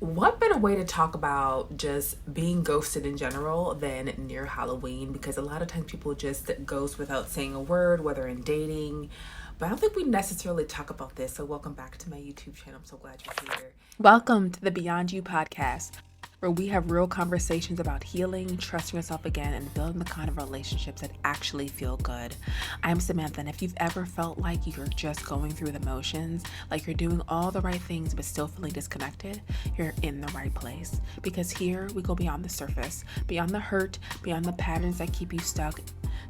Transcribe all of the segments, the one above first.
What better way to talk about just being ghosted in general than near Halloween? Because a lot of times people just ghost without saying a word, whether in dating. But I don't think we necessarily talk about this. So welcome back to my YouTube channel. I'm so glad you're here. Welcome to the Beyond You podcast, where we have real conversations about healing, trusting yourself again, and building the kind of relationships that actually feel good. I'm Samantha, and if you've ever felt like you're just going through the motions, like you're doing all the right things but still feeling disconnected, you're in the right place. Because here we go beyond the surface, beyond the hurt, beyond the patterns that keep you stuck.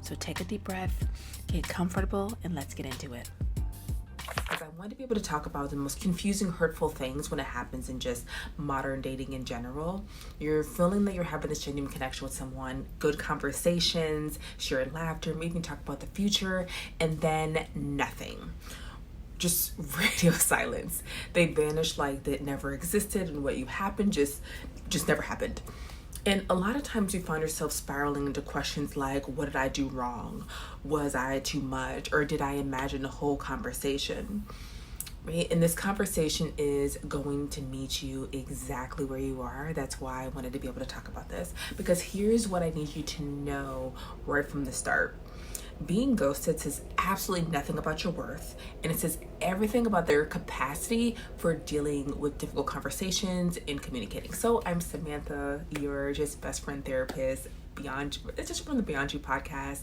So take a deep breath, get comfortable, and let's get into it. Because I want to be able to talk about the most confusing, hurtful things when it happens in just modern dating in general. You're feeling that you're having this genuine connection with someone, good conversations, shared laughter, maybe talk about the future, and then nothing. Just radio silence. They vanish like that never existed, and what you happened just never happened. And a lot of times you find yourself spiraling into questions like, what did I do wrong? Was I too much? Or did I imagine the whole conversation? Right? And this conversation is going to meet you exactly where you are. That's why I wanted to be able to talk about this. Because here's what I need you to know right from the start. Being ghosted says absolutely nothing about your worth, and it says everything about their capacity for dealing with difficult conversations and communicating. So I'm Samantha, your just best friend therapist, it's just from the Beyond You podcast,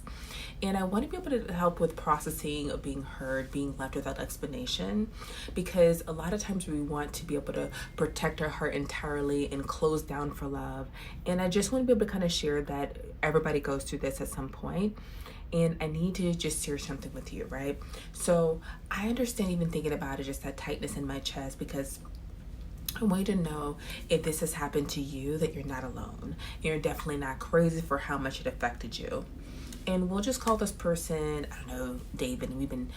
and I want to be able to help with processing of being heard, being left without explanation, because a lot of times we want to be able to protect our heart entirely and close down for love, and I just want to be able to kind of share that everybody goes through this at some point. And I need to just share something with you, right? So I understand even thinking about it, just that tightness in my chest, because I want you to know if this has happened to you, that you're not alone. You're definitely not crazy for how much it affected you. And we'll just call this person, I don't know, David. And we've been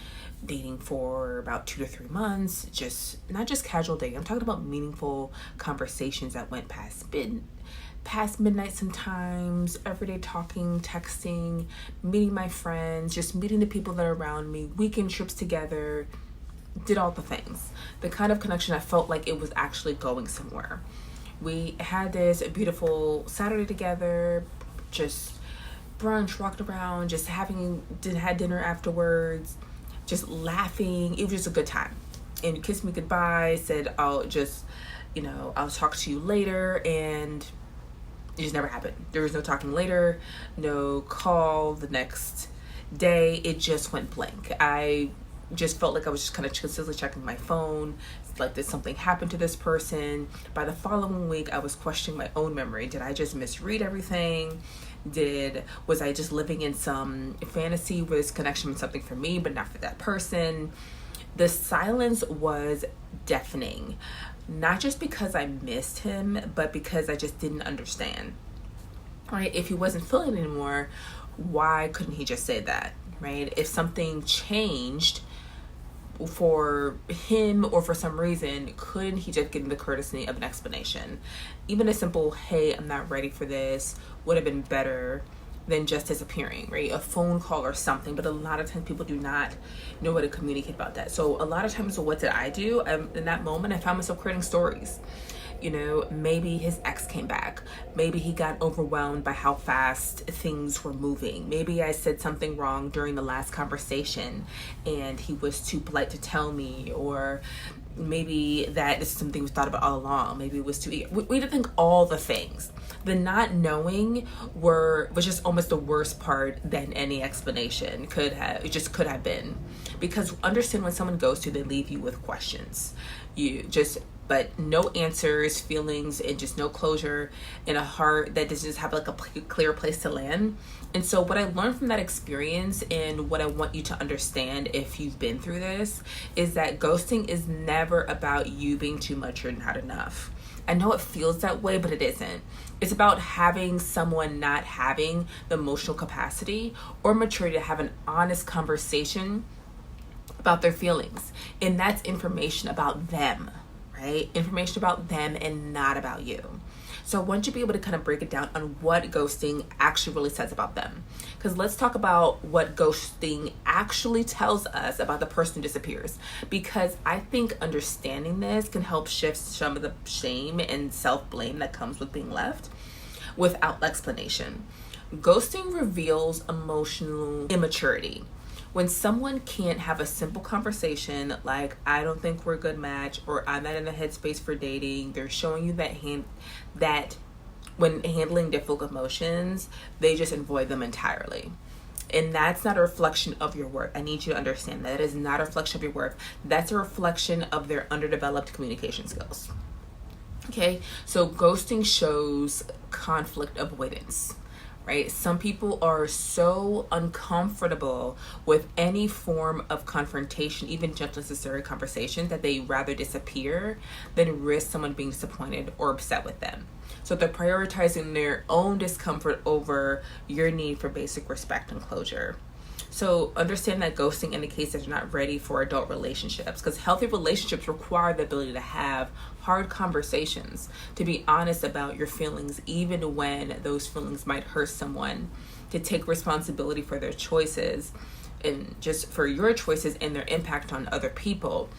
dating for about 2 to 3 months. Not just casual dating. I'm talking about meaningful conversations that went past midnight sometimes, everyday talking, texting, meeting my friends, just meeting the people that are around me, weekend trips together, did all the things. The kind of connection I felt like it was actually going somewhere. We had this beautiful Saturday together, just brunch, walked around, just had dinner afterwards, just laughing. It was just a good time. And he kissed me goodbye, said, I'll talk to you later, and it just never happened. There was no talking later, no call the next day. It just went blank. I just felt like I was just kind of consistently checking my phone. It's like, did something happen to this person? By the following week, I was questioning my own memory. Did I just misread everything? Was I just living in some fantasy where this connection was something for me, but not for that person? The silence was deafening. Not just because I missed him, but because I just didn't understand. Right? If he wasn't feeling it anymore, why couldn't he just say that? Right? If something changed for him or for some reason, couldn't he just give me the courtesy of an explanation? Even a simple, hey, I'm not ready for this, would have been better than just disappearing, right? A phone call or something. But a lot of times people do not know how to communicate about that. So a lot of times, what did I do? In that moment, I found myself creating stories. Maybe his ex came back. Maybe he got overwhelmed by how fast things were moving. Maybe I said something wrong during the last conversation and he was too polite to tell me, or maybe that is something we thought about all along. Maybe it was too eager. We didn't think all the things. The not knowing was just almost the worst part than any explanation could have been. Because understand, when someone goes to, they leave you with questions. But no answers, feelings, and just no closure, in a heart that doesn't just have like a clear place to land. And so what I learned from that experience, and what I want you to understand if you've been through this, is that ghosting is never about you being too much or not enough. I know it feels that way, but it isn't. It's about having someone not having the emotional capacity or maturity to have an honest conversation about their feelings. And that's information about them, right? Information about them and not about you. So I want you to be able to kind of break it down on what ghosting actually really says about them. Because let's talk about what ghosting actually tells us about the person who disappears. Because I think understanding this can help shift some of the shame and self-blame that comes with being left without explanation. Ghosting reveals emotional immaturity. When someone can't have a simple conversation like, I don't think we're a good match, or I'm not in the headspace for dating, they're showing you that when handling difficult emotions, they just avoid them entirely. And that's not a reflection of your worth. I need you to understand that. It is not a reflection of your worth. That's a reflection of their underdeveloped communication skills. Okay, so ghosting shows conflict avoidance. Right? Some people are so uncomfortable with any form of confrontation, even just necessary conversation, that they rather disappear than risk someone being disappointed or upset with them. So they're prioritizing their own discomfort over your need for basic respect and closure. So understand that ghosting indicates that you're not ready for adult relationships, because healthy relationships require the ability to have hard conversations, to be honest about your feelings, even when those feelings might hurt someone, to take responsibility for their choices and just for your choices and their impact on other people.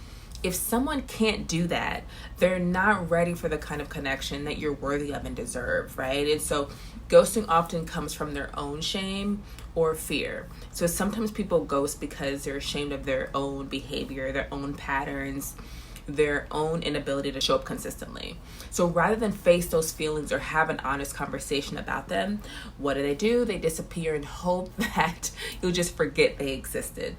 If someone can't do that, they're not ready for the kind of connection that you're worthy of and deserve, right? And so ghosting often comes from their own shame or fear. So sometimes people ghost because they're ashamed of their own behavior, their own patterns, their own inability to show up consistently. So rather than face those feelings or have an honest conversation about them, what do? They disappear and hope that you'll just forget they existed.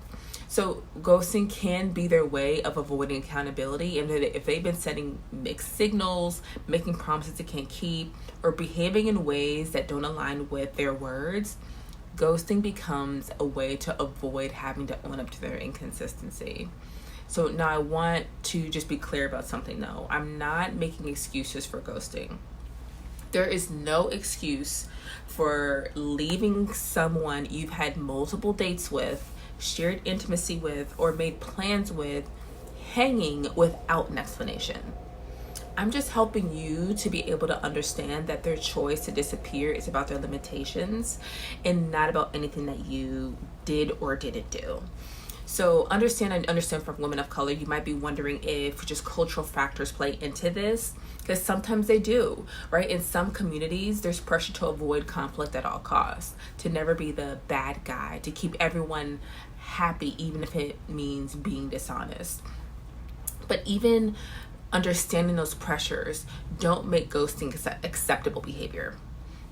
So ghosting can be their way of avoiding accountability, and if they've been sending mixed signals, making promises they can't keep, or behaving in ways that don't align with their words, ghosting becomes a way to avoid having to own up to their inconsistency. So now I want to just be clear about something though. I'm not making excuses for ghosting. There is no excuse for leaving someone you've had multiple dates with, shared intimacy with, or made plans with, hanging without an explanation. I'm just helping you to be able to understand that their choice to disappear is about their limitations and not about anything that you did or didn't do. So understand from women of color, you might be wondering if just cultural factors play into this, because sometimes they do, right? In some communities, there's pressure to avoid conflict at all costs, to never be the bad guy, to keep everyone happy, even if it means being dishonest. But even understanding those pressures don't make ghosting acceptable behavior.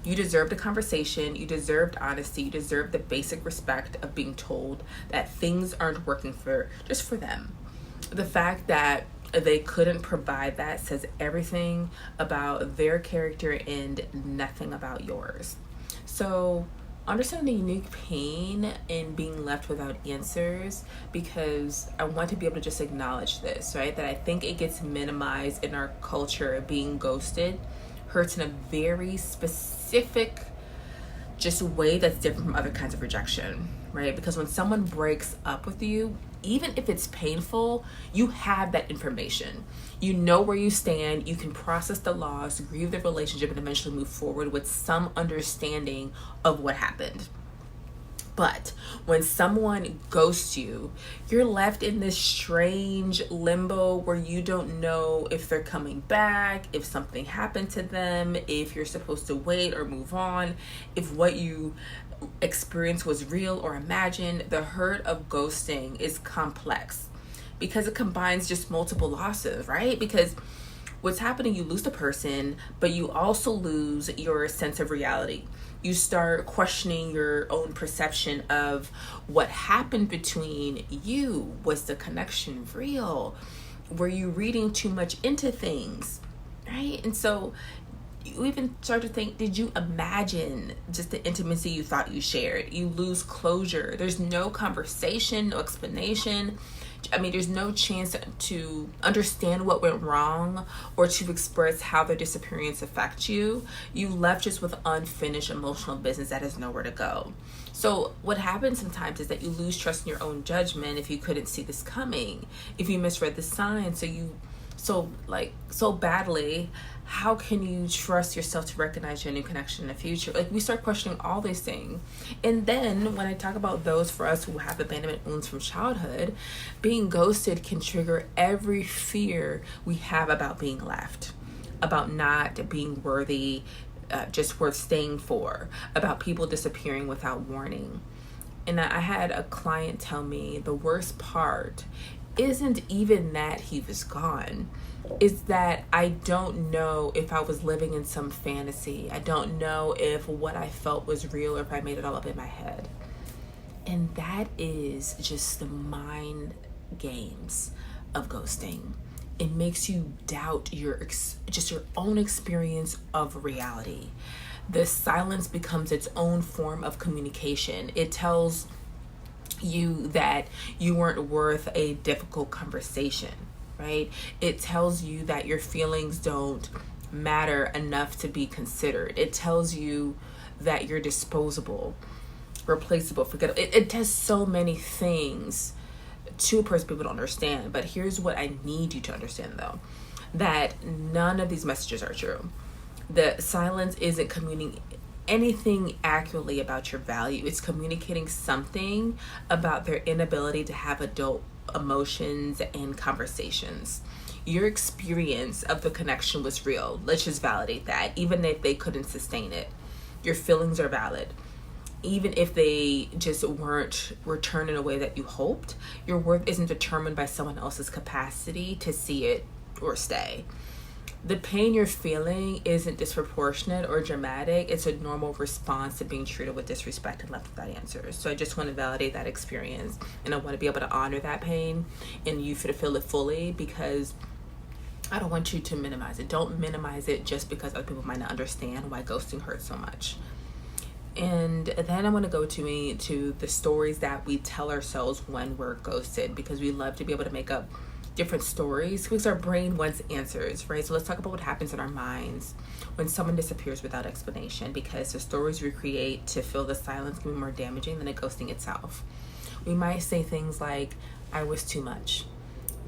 You deserve the conversation, you deserved honesty, you deserve the basic respect of being told that things aren't working for them. The fact that they couldn't provide that says everything about their character and nothing about yours. So understand the unique pain in being left without answers, because I want to be able to just acknowledge this, right? That I think it gets minimized in our culture. Being ghosted hurts in a very specific just way that's different from other kinds of rejection, right? Because when someone breaks up with you, even if it's painful, you have that information. You know where you stand, you can process the loss, grieve the relationship, and eventually move forward with some understanding of what happened. But when someone ghosts you, you're left in this strange limbo where you don't know if they're coming back, if something happened to them, if you're supposed to wait or move on, if what you experienced was real or imagined. The hurt of ghosting is complex because it combines just multiple losses, right? Because what's happening, you lose the person, but you also lose your sense of reality. You start questioning your own perception of what happened between you. Was the connection real? Were you reading too much into things, right? And so you even start to think, did you imagine just the intimacy you thought you shared? You lose closure. There's no conversation, no explanation. I mean, there's no chance to understand what went wrong or to express how the disappearance affects you. You left just with unfinished emotional business that has nowhere to go. So what happens sometimes is that you lose trust in your own judgment if you couldn't see this coming, if you misread the signs. So you so badly, how can you trust yourself to recognize your new connection in the future? Like, we start questioning all these things. And then when I talk about those for us who have abandonment wounds from childhood, being ghosted can trigger every fear we have about being left, about not being worthy, just worth staying for, about people disappearing without warning. And I had a client tell me the worst part isn't even that he was gone, is that I don't know if I was living in some fantasy. I don't know if what I felt was real or if I made it all up in my head. And that is just the mind games of ghosting. It makes you doubt your own experience of reality. The silence becomes its own form of communication. It tells you that you weren't worth a difficult conversation, right? It tells you that your feelings don't matter enough to be considered. It tells you that you're disposable, replaceable, forgettable. It does so many things to a person people don't understand. But here's what I need you to understand, though, that none of these messages are true. The silence isn't communicating anything accurately about your value. It's communicating something about their inability to have adult emotions and conversations. Your experience of the connection was real. Let's just validate that, even if they couldn't sustain it. Your feelings are valid. Even if they just weren't returned in a way that you hoped, your worth isn't determined by someone else's capacity to see it or stay. The pain you're feeling isn't disproportionate or dramatic. It's a normal response to being treated with disrespect and left without answers. So I just want to validate that experience, and I want to be able to honor that pain and you to feel it fully, because I don't want you to minimize it. Don't minimize it just because other people might not understand why ghosting hurts so much. And then I want to go to the stories that we tell ourselves when we're ghosted, because we love to be able to make up different stories because our brain wants answers, right? So let's talk about what happens in our minds when someone disappears without explanation, because the stories we create to fill the silence can be more damaging than the ghosting itself. We might say things like, I was too much.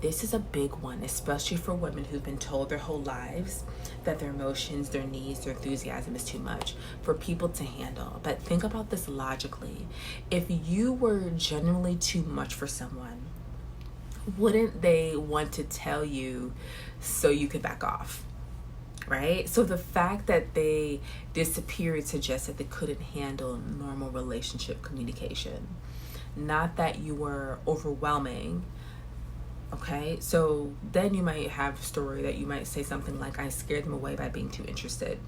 This is a big one, especially for women who've been told their whole lives that their emotions, their needs, their enthusiasm is too much for people to handle. But think about this logically. If you were genuinely too much for someone, wouldn't they want to tell you so you could back off, right? So the fact that they disappeared suggests that they couldn't handle normal relationship communication, not that you were overwhelming. Okay, so then you might have a story that you might say something like, I scared them away by being too interested.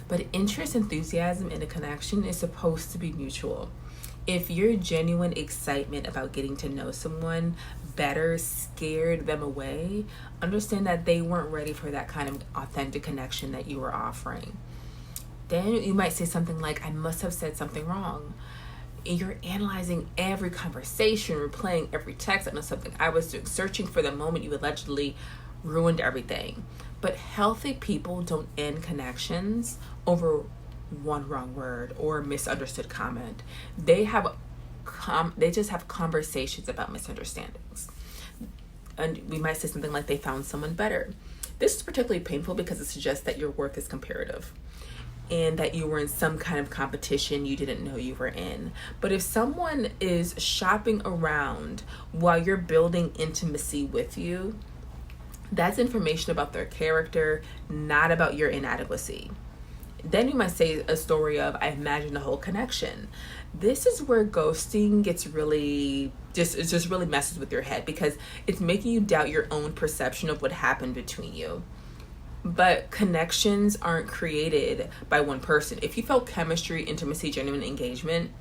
But interest, enthusiasm in a connection is supposed to be mutual. If your genuine excitement about getting to know someone better scared them away, understand that they weren't ready for that kind of authentic connection that you were offering. Then you might say something like, I must have said something wrong. And you're analyzing every conversation, replaying every text. I know something I was doing, searching for the moment you allegedly ruined everything. But healthy people don't end connections over one wrong word or misunderstood comment. They just have conversations about misunderstandings. And we might say something like, they found someone better. This is particularly painful because it suggests that your worth is comparative and that you were in some kind of competition you didn't know you were in. But if someone is shopping around while you're building intimacy with you, that's information about their character, not about your inadequacy. Then you might say a story of, I imagined a whole connection. This is where ghosting gets really, it just really messes with your head, because it's making you doubt your own perception of what happened between you. But connections aren't created by one person. If you felt chemistry, intimacy, genuine engagement,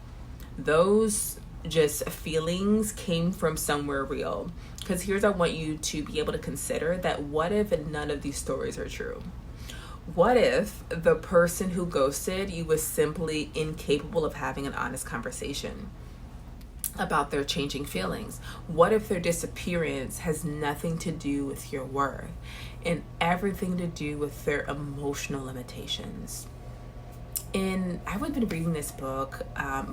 those just feelings came from somewhere real. Because here's what I want you to be able to consider, that what if none of these stories are true? What if the person who ghosted you was simply incapable of having an honest conversation about their changing feelings? What if their disappearance has nothing to do with your worth and everything to do with their emotional limitations? And I would been reading this book.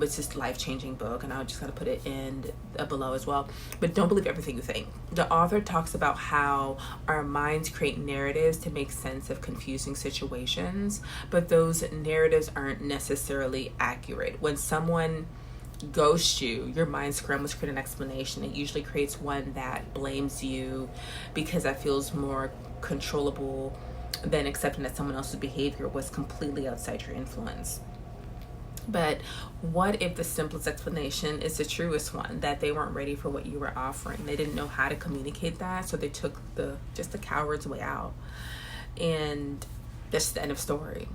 It's just life-changing book, and I'll just kind of put it in below as well. But don't believe everything you think. The author talks about how our minds create narratives to make sense of confusing situations, but those narratives aren't necessarily accurate. When someone ghosts you, your mind scrambles to create an explanation. It usually creates one that blames you because that feels more controllable than accepting that someone else's behavior was completely outside your influence. But what if the simplest explanation is the truest one, that they weren't ready for what you were offering? They didn't know how to communicate that, so they took the coward's way out. And that's the end of story.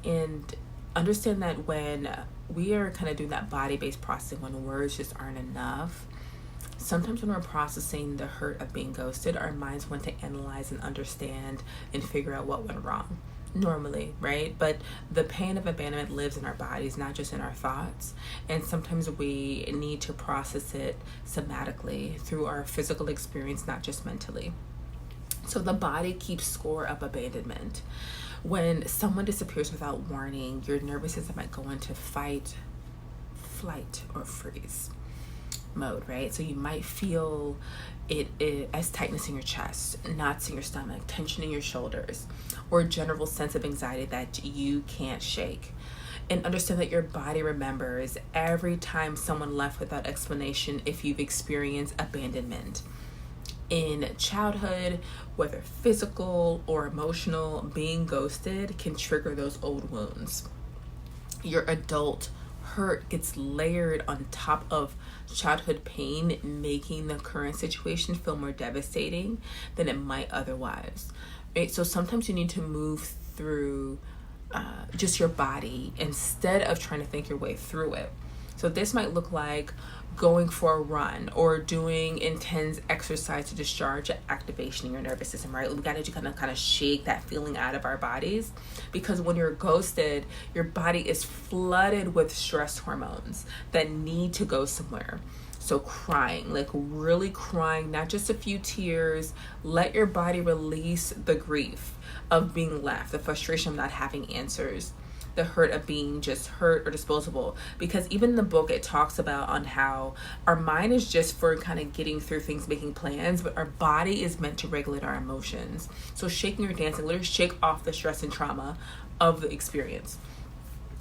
And understand that when we are kind of doing that body-based processing, when words just aren't enough, sometimes when we're processing the hurt of being ghosted, our minds want to analyze and understand and figure out what went wrong. Normally, right? But the pain of abandonment lives in our bodies, not just in our thoughts. And sometimes we need to process it somatically through our physical experience, not just mentally. So the body keeps score of abandonment. When someone disappears without warning, your nervous system might go into fight, flight, or freeze mode, right? So you might feel it as tightness in your chest, knots in your stomach, tension in your shoulders, or a general sense of anxiety that you can't shake. And understand that your body remembers every time someone left without explanation if you've experienced abandonment. In childhood, whether physical or emotional, being ghosted can trigger those old wounds. Your adult hurt gets layered on top of childhood pain, making the current situation feel more devastating than it might otherwise. Right? So sometimes you need to move through just your body instead of trying to think your way through it. So this might look like going for a run or doing intense exercise to discharge activation in your nervous system, right? We got to kind of shake that feeling out of our bodies, because when you're ghosted, your body is flooded with stress hormones that need to go somewhere. So crying, like really crying, not just a few tears. Let your body release the grief of being left, the frustration of not having answers, the hurt of being just hurt or disposable. Because even in the book, it talks about on how our mind is just for kind of getting through things, making plans, but our body is meant to regulate our emotions. So shaking or dancing, literally shake off the stress and trauma of the experience.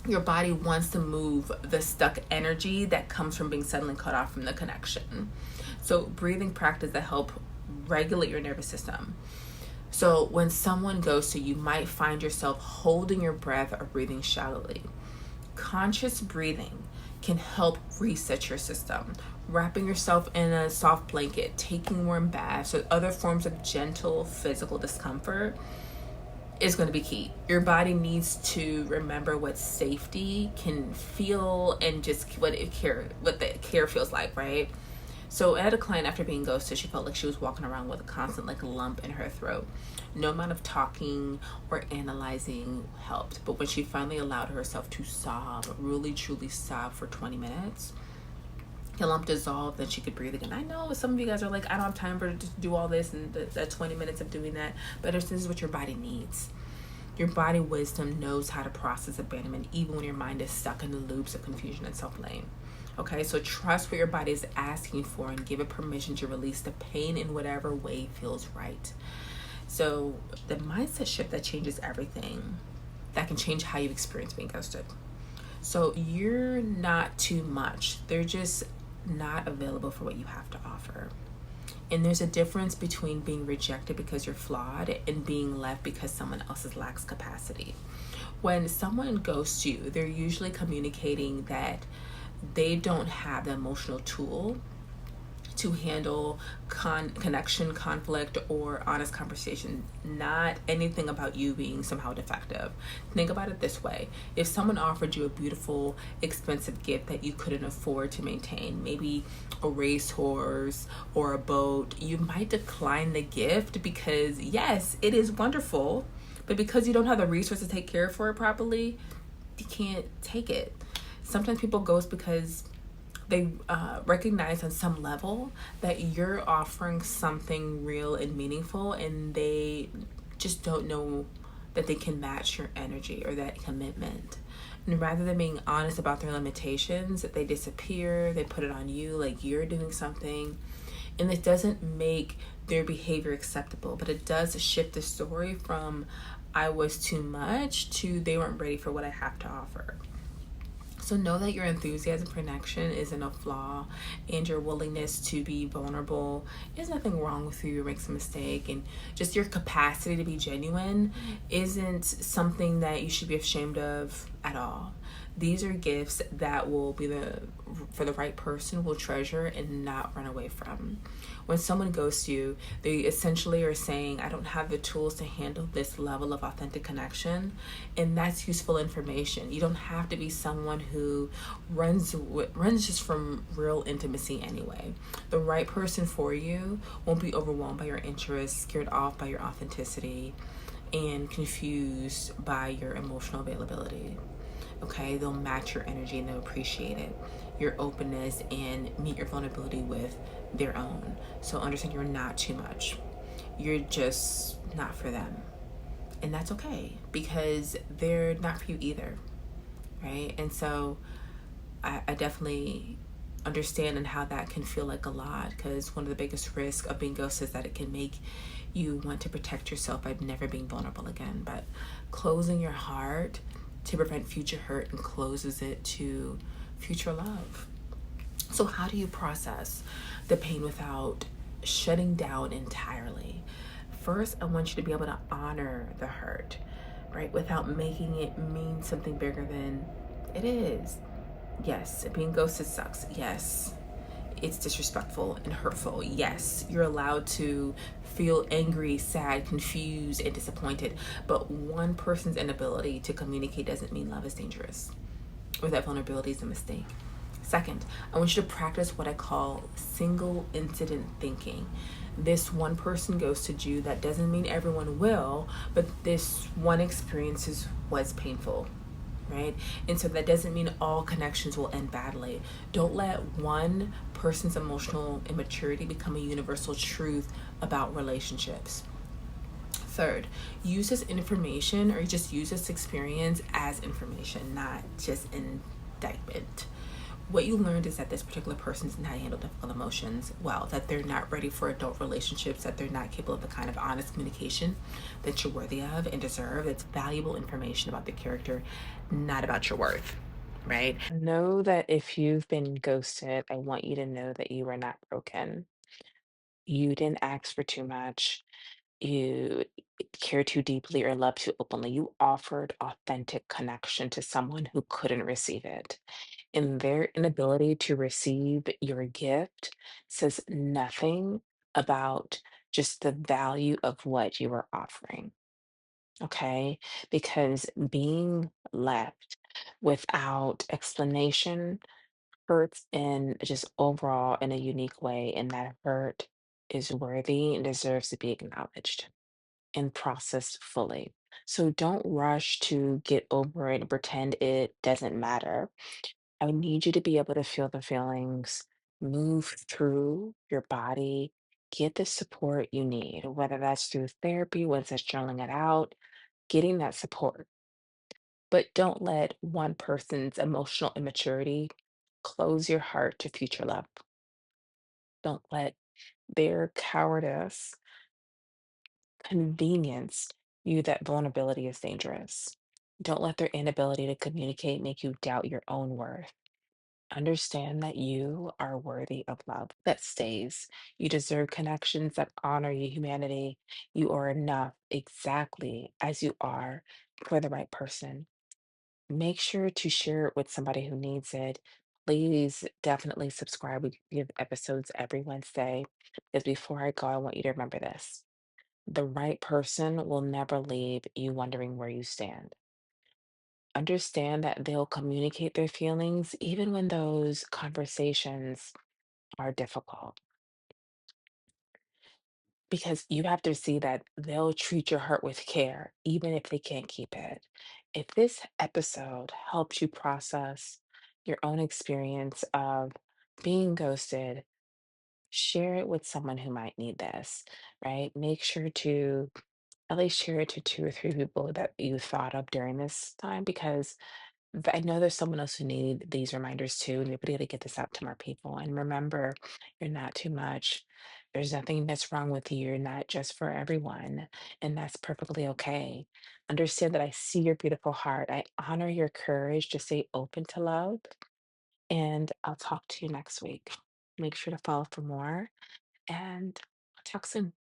Your body wants to move the stuck energy that comes from being suddenly cut off from the connection. So breathing practice that help regulate your nervous system. So when someone goes to you, might find yourself holding your breath or breathing shallowly. Conscious breathing can help reset your system. Wrapping yourself in a soft blanket, taking warm baths, or other forms of gentle physical discomfort is going to be key. Your body needs to remember what safety can feel and just what the care feels like, right? So I had a client, after being ghosted, she felt like she was walking around with a constant lump in her throat. No amount of talking or analyzing helped. But when she finally allowed herself to sob, really truly sob for 20 minutes, the lump dissolved, then she could breathe again. I know some of you guys are like, I don't have time to do all this and that 20 minutes of doing that. But this is what your body needs. Your body wisdom knows how to process abandonment, even when your mind is stuck in the loops of confusion and self-blame. Okay, so trust what your body is asking for and give it permission to release the pain in whatever way feels right. So the mindset shift that changes everything, that can change how you experience being ghosted. So you're not too much. They're just not available for what you have to offer. And there's a difference between being rejected because you're flawed and being left because someone else lacks capacity. When someone ghosts you, they're usually communicating that they don't have the emotional tool to handle connection, conflict, or honest conversation, not anything about you being somehow defective. Think about it this way. If someone offered you a beautiful, expensive gift that you couldn't afford to maintain, maybe a racehorse or a boat, you might decline the gift because, yes, it is wonderful, but because you don't have the resources to take care for it properly, you can't take it. Sometimes people ghost because they recognize on some level that you're offering something real and meaningful, and they just don't know that they can match your energy or that commitment. And rather than being honest about their limitations, they disappear, they put it on you like you're doing something. And it doesn't make their behavior acceptable, but it does shift the story from I was too much to they weren't ready for what I have to offer. So know that your enthusiasm for connection isn't a flaw, and your willingness to be vulnerable, there's nothing wrong with you or makes a mistake, and just your capacity to be genuine isn't something that you should be ashamed of at all. These are gifts that will be for the right person will treasure and not run away from. When someone ghosts you, they essentially are saying, I don't have the tools to handle this level of authentic connection. And that's useful information. You don't have to be someone who runs just from real intimacy anyway. The right person for you won't be overwhelmed by your interests, scared off by your authenticity, and confused by your emotional availability. Okay, they'll match your energy and they'll appreciate it, your openness, and meet your vulnerability with their own. So understand you're not too much. You're just not for them. And that's okay because they're not for you either. Right. And so I definitely understand and how that can feel like a lot, because one of the biggest risks of being ghosted is that it can make you want to protect yourself by never being vulnerable again. But closing your heart to prevent future hurt and closes it to future love. So how do you process the pain without shutting down entirely? First, I want you to be able to honor the hurt, right? Without making it mean something bigger than it is. Yes, being ghosted sucks. Yes, it's disrespectful and hurtful. Yes, you're allowed to feel angry, sad, confused, and disappointed. But one person's inability to communicate doesn't mean love is dangerous or that vulnerability is a mistake. Second, I want you to practice what I call single incident thinking. This one person ghosted you. That doesn't mean everyone will, but this one experience was painful, right? And so that doesn't mean all connections will end badly. Don't let one person's emotional immaturity become a universal truth about relationships. Third, use this information or just use this experience as information, not just indictment. What you learned is that this particular person's not handle difficult emotions well, that they're not ready for adult relationships, that they're not capable of the kind of honest communication that you're worthy of and deserve. It's valuable information about the character, not about your worth, right? Know that if you've been ghosted, I want you to know that you are not broken. You didn't ask for too much. You care too deeply or love too openly. You offered authentic connection to someone who couldn't receive it. And their inability to receive your gift says nothing about just the value of what you are offering. Okay. Because being left without explanation hurts in just overall in a unique way. And that hurt is worthy and deserves to be acknowledged and processed fully. So don't rush to get over it and pretend it doesn't matter. I need you to be able to feel the feelings, move through your body, get the support you need, whether that's through therapy, whether that's journaling it out, getting that support. But don't let one person's emotional immaturity close your heart to future love. Don't let their cowardice convenience you that vulnerability is dangerous. Don't let their inability to communicate make you doubt your own worth. Understand that you are worthy of love that stays. You deserve connections that honor your humanity. You are enough exactly as you are for the right person. Make sure to share it with somebody who needs it. Please definitely subscribe. We give episodes every Wednesday. Because before I go, I want you to remember this: the right person will never leave you wondering where you stand. Understand that they'll communicate their feelings even when those conversations are difficult, because you have to see that they'll treat your hurt with care even if they can't keep it. If this episode helps you process your own experience of being ghosted, share it with someone who might need this, right? Make sure to at least share it to 2 or 3 people that you thought of during this time because I know there's someone else who need these reminders too, and maybe to get this out to more people. And remember, you're not too much. There's nothing that's wrong with you. You're not just for everyone, and that's perfectly okay. Understand that I see your beautiful heart. I honor your courage to stay open to love, and I'll talk to you next week. Make sure to follow for more, and talk soon.